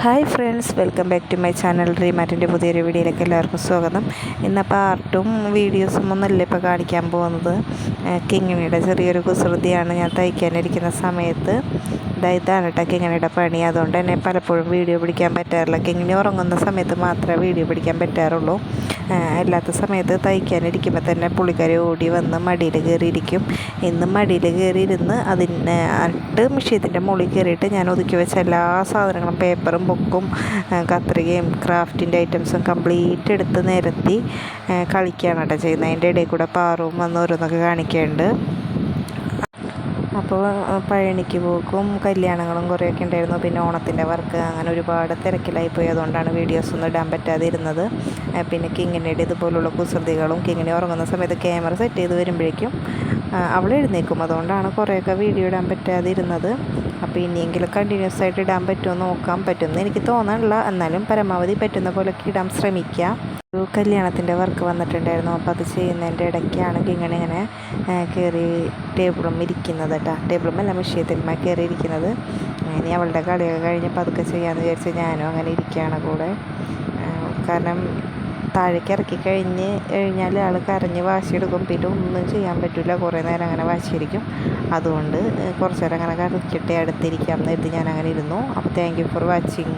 Hi friends, welcome back to my channel. റീമാറ്റിൻ്റെ പുതിയൊരു വീഡിയോയിലേക്ക് എല്ലാവർക്കും സ്വാഗതം. ഇന്ന് പാർട്ടും വീഡിയോസും ഒന്നല്ല ഇപ്പോൾ കാണിക്കാൻ പോകുന്നത്. കിങ്ങിണിയുടെ ചെറിയൊരു കുസൃതിയാണ് ഞാൻ തയ്ക്കാനിരിക്കുന്ന സമയത്ത്. ഇതാണ് കേട്ടോ കിങ്ങിണിയുടെ പണി. അതുകൊണ്ട് തന്നെ പലപ്പോഴും വീഡിയോ പിടിക്കാൻ പറ്റാറില്ല. കിങ്ങിണി ഉറങ്ങുന്ന സമയത്ത് മാത്രമേ വീഡിയോ പിടിക്കാൻ പറ്റാറുള്ളൂ. അല്ലാത്ത സമയത്ത് തയ്ക്കാനിരിക്കുമ്പോൾ തന്നെ പുള്ളിക്കാരി ഓടി വന്ന് മടിയിൽ കയറിയിരിക്കും. ഇന്ന് മടിയിൽ കയറിയിരുന്ന് മെഷീൻ്റെ മുകളിൽ കയറിയിട്ട് ഞാൻ ഒതുക്കി വെച്ച എല്ലാ സാധനങ്ങളും, പേപ്പറും ബുക്കും കത്രികയും ക്രാഫ്റ്റിൻ്റെ ഐറ്റംസും കംപ്ലീറ്റ് എടുത്ത് നിരത്തി കളിക്കുകയാണ് കേട്ടോ ചെയ്യുന്നത്. അതിൻ്റെ ഇടയിൽ കൂടെ പാറും വന്ന് ഓരോന്നൊക്കെ കാണിക്കുന്നുണ്ട്. അപ്പോൾ പഴനിക്ക് പോക്കും കല്യാണങ്ങളും കുറേയൊക്കെ ഉണ്ടായിരുന്നു. പിന്നെ ഓണത്തിൻ്റെ വർക്ക്, അങ്ങനെ ഒരുപാട് തിരക്കിലായിപ്പോയി. അതുകൊണ്ടാണ് വീഡിയോസൊന്നും ഇടാൻ പറ്റാതിരുന്നത്. പിന്നെ കിങ്ങിണിയുടെ ഇതുപോലുള്ള കുസൃതികളും, കിങ്ങിണി ഉറങ്ങുന്ന സമയത്ത് ക്യാമറ സെറ്റ് ചെയ്ത് വരുമ്പോഴേക്കും അവൾ എഴുന്നേക്കും. അതുകൊണ്ടാണ് കുറേയൊക്കെ വീഡിയോ ഇടാൻ പറ്റാതിരുന്നത്. അപ്പോൾ ഇനിയെങ്കിലും കണ്ടിന്യൂസ് ആയിട്ട് ഇടാൻ പറ്റുമോ നോക്കാൻ. പറ്റുമെന്ന് എനിക്ക് തോന്നാനില്ല, എന്നാലും പരമാവധി പറ്റുന്ന പോലെയൊക്കെ ഇടാൻ ശ്രമിക്കാം. ഒരു കല്യാണത്തിൻ്റെ വർക്ക് വന്നിട്ടുണ്ടായിരുന്നു. അപ്പോൾ അത് ചെയ്യുന്നതിൻ്റെ ഇടയ്ക്കാണ് കിങ്ങിണി ഇങ്ങനെ കയറി ടേബിളും ഇരിക്കുന്നത് കേട്ടോ. ടേബിളുമല്ല, മെഷീത്തിന്മേ കയറി ഇരിക്കുന്നത്. ഇനി അവളുടെ കളിയൊക്കെ കഴിഞ്ഞപ്പോൾ അതൊക്കെ ചെയ്യാമെന്ന് വിചാരിച്ച് ഞാനും അങ്ങനെ ഇരിക്കുകയാണ് കൂടെ. കാരണം താഴേക്ക് ഇറക്കി കഴിഞ്ഞാൽ ആൾ കരഞ്ഞ് വാശിയെടുക്കും. പിന്നെ ഒന്നും ചെയ്യാൻ പറ്റില്ല, കുറേ നേരം അങ്ങനെ വാശിയിരിക്കും. അതുകൊണ്ട് കുറച്ച് നേരം അങ്ങനെ കളിക്കട്ടെ, അടുത്തിരിക്കാം എന്ന് കരുതി ഞാൻ അങ്ങനെ ഇരുന്നു. അപ്പോൾ താങ്ക് യു ഫോർ വാച്ചിങ്.